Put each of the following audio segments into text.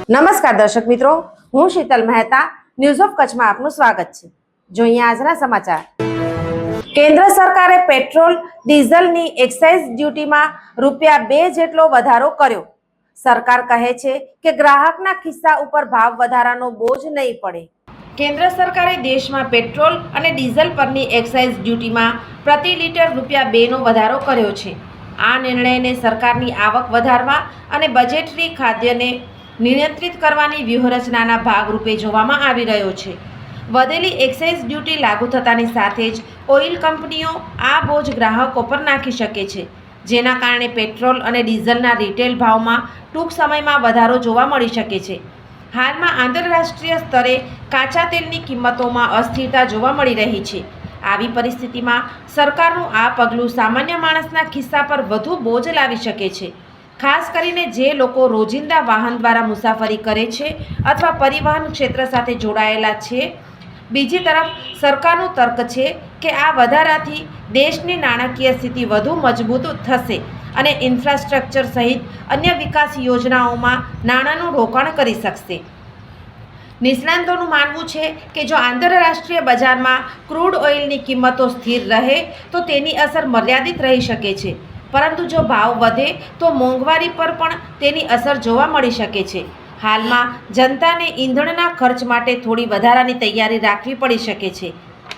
નમસ્કાર દર્શક મિત્રો, હું શીતલ મહેતા ન્યૂઝ ઓફ કચ્છમાં આપનું સ્વાગત છે। જોઈએ આજના સમાચાર। કેન્દ્ર સરકારે પેટ્રોલ ડીઝલની એક્સાઇઝ ડ્યુટીમાં ₹2 જેટલો વધારો કર્યો। સરકાર કહે છે કે ગ્રાહકના ખિસ્સા ઉપર ભાવ વધારાનો બોજ નહીં પડે। કેન્દ્ર સરકારે દેશમાં પેટ્રોલ અને ડીઝલ પરની એક્સાઇઝ ડ્યુટીમાં પ્રતિ લીટર ₹2નો વધારો કર્યો છે। આ નિર્ણયને સરકારની આવક વધારવા અને બજેટરી ખાદ્યને નિયંત્રિત કરવાની વ્યૂહરચનાના ભાગરૂપે જોવામાં આવી રહ્યો છે। વધેલી એક્સાઇઝ ડ્યુટી લાગુ થતાની સાથે જ ઓઇલ કંપનીઓ આ બોજ ગ્રાહકો પર નાખી શકે છે, જેના કારણે પેટ્રોલ અને ડીઝલના રિટેલ ભાવમાં ટૂંક સમયમાં વધારો જોવા મળી શકે છે। હાલમાં આંતરરાષ્ટ્રીય સ્તરે કાચા તેલની કિંમતોમાં અસ્થિરતા જોવા મળી રહી છે। આવી પરિસ્થિતિમાં સરકારનું આ પગલું સામાન્ય માણસના ખિસ્સા પર વધુ બોજ લાવી શકે છે, ખાસ કરીને જે લોકો રોજિંદા વાહન દ્વારા મુસાફરી કરે છે અથવા પરિવહન ક્ષેત્ર સાથે જોડાયેલા છે। બીજી તરફ સરકારનું તર્ક છે કે આ વધારાથી દેશની નાણાકીય સ્થિતિ વધુ મજબૂત થશે અને ઇન્ફ્રાસ્ટ્રક્ચર સહિત અન્ય વિકાસ યોજનાઓમાં નાણાંનું રોકાણ કરી શકશે। નિષ્ણાંતોનું માનવું છે કે જો આંતરરાષ્ટ્રીય બજારમાં ક્રૂડ ઓઇલની કિંમતો સ્થિર રહે તો તેની અસર મર્યાદિત રહી શકે છે, પરંતુ જો ભાવ વધે તો મોંઘવારી પર પણ તેની અસર જોવા મળી શકે છે। હાલમાં જનતાને ઈંધણના ખર્ચ માટે થોડી વધારાની તૈયારી રાખવી પડી શકે છે।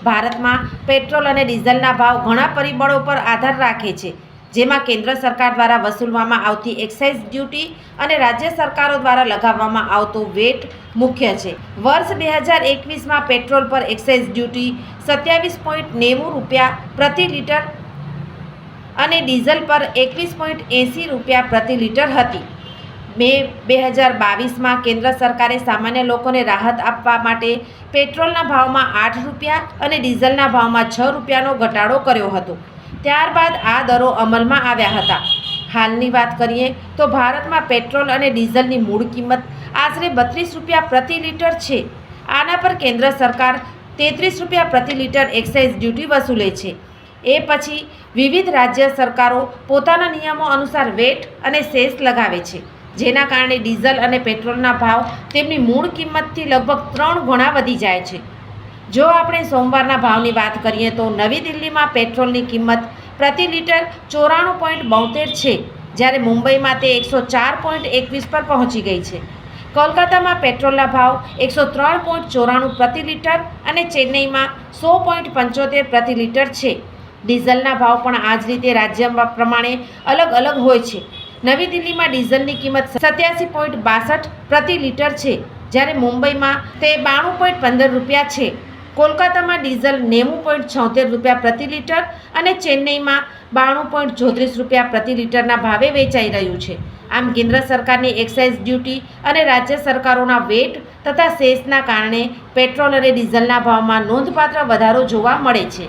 ભારતમાં પેટ્રોલ અને ડીઝલના ભાવ ઘણા પરિબળો પર આધાર રાખે છે, જેમાં કેન્દ્ર સરકાર દ્વારા વસૂલવામાં આવતી એક્સાઇઝ ડ્યુટી અને રાજ્ય સરકારો દ્વારા લગાવવામાં આવતો વેટ મુખ્ય છે। વર્ષ 2021માં પેટ્રોલ પર એક્સાઇઝ ડ્યુટી ₹27.90 પ્રતિ લીટર અને ડીઝલ પર ₹21.80 પ્રતિ લીટર હતી। મે 2022માં કેન્દ્ર સરકારે સામાન્ય લોકોને રાહત આપવા માટે પેટ્રોલના ભાવમાં ₹8 અને ડીઝલના ભાવમાં ₹6નો ઘટાડો કર્યો હતો। ત્યારબાદ આ દરો અમલમાં આવ્યા હતા। હાલની વાત કરીએ તો ભારતમાં પેટ્રોલ અને ડીઝલની મૂળ કિંમત આશરે ₹32 પ્રતિ લીટર છે। આના પર કેન્દ્ર સરકાર ₹33 પ્રતિ લીટર એક્સાઇઝ ડ્યુટી વસૂલે છે। એ પછી વિવિધ રાજ્ય સરકારો પોતાના નિયમો અનુસાર વેટ અને સેસ લગાવે છે, જેના કારણે ડીઝલ અને પેટ્રોલના ભાવ તેમની મૂળ કિંમતથી લગભગ 3 ગણા વધી જાય છે। જો આપણે સોમવારના ભાવની વાત કરીએ તો નવી દિલ્હીમાં પેટ્રોલની કિંમત પ્રતિ લીટર ₹94.72 છે, જ્યારે મુંબઈમાં તે 104.21 પર પહોંચી ગઈ છે। કોલકાતામાં પેટ્રોલના ભાવ 103.94 પ્રતિ લીટર અને ચેન્નઈમાં 100.75 પ્રતિ લીટર છે। ડીઝલના ભાવ પણ આ જ રીતે રાજ્ય પ્રમાણે અલગ અલગ હોય છે। નવી દિલ્હીમાં ડીઝલની કિંમત ₹87.62 પ્રતિ લીટર છે, જ્યારે મુંબઈમાં તે ₹92.15 છે। કોલકાતામાં ડીઝલ ₹90.76 પ્રતિ લીટર અને ચેન્નઈમાં ₹92.34 પ્રતિ લીટરના ભાવે વેચાઈ રહ્યું છે। આમ કેન્દ્ર સરકારની એક્સાઇઝ ડ્યુટી અને રાજ્ય સરકારોના વેટ તથા સેસના કારણે પેટ્રોલ અને ડીઝલના ભાવમાં નોંધપાત્ર વધારો જોવા મળે છે।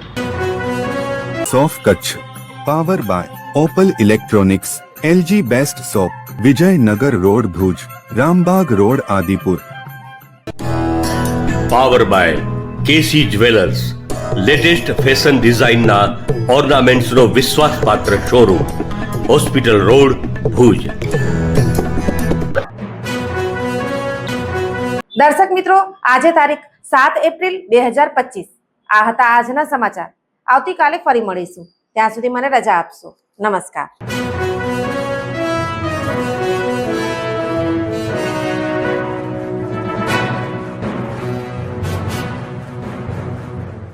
સોફ Kutch power by Opal electronics, LG best shop, Vijaynagar road Bhuj, Rambag road Adipur. Power by KC jewellers, latest fashion ડિઝાઇનના ઓર્નામેન્ટ્સનો વિશ્વાસપાત્ર શોરૂમ, હોસ્પિટલ રોડ ભુજ। દર્શક મિત્રો, આજે તારીખ 7 એપ્રિલ 2025 આ હતા આજના સમાચાર। આવતીકાલે ફરી મળીશું, ત્યાં સુધી મને રજા આપશો। નમસ્કાર।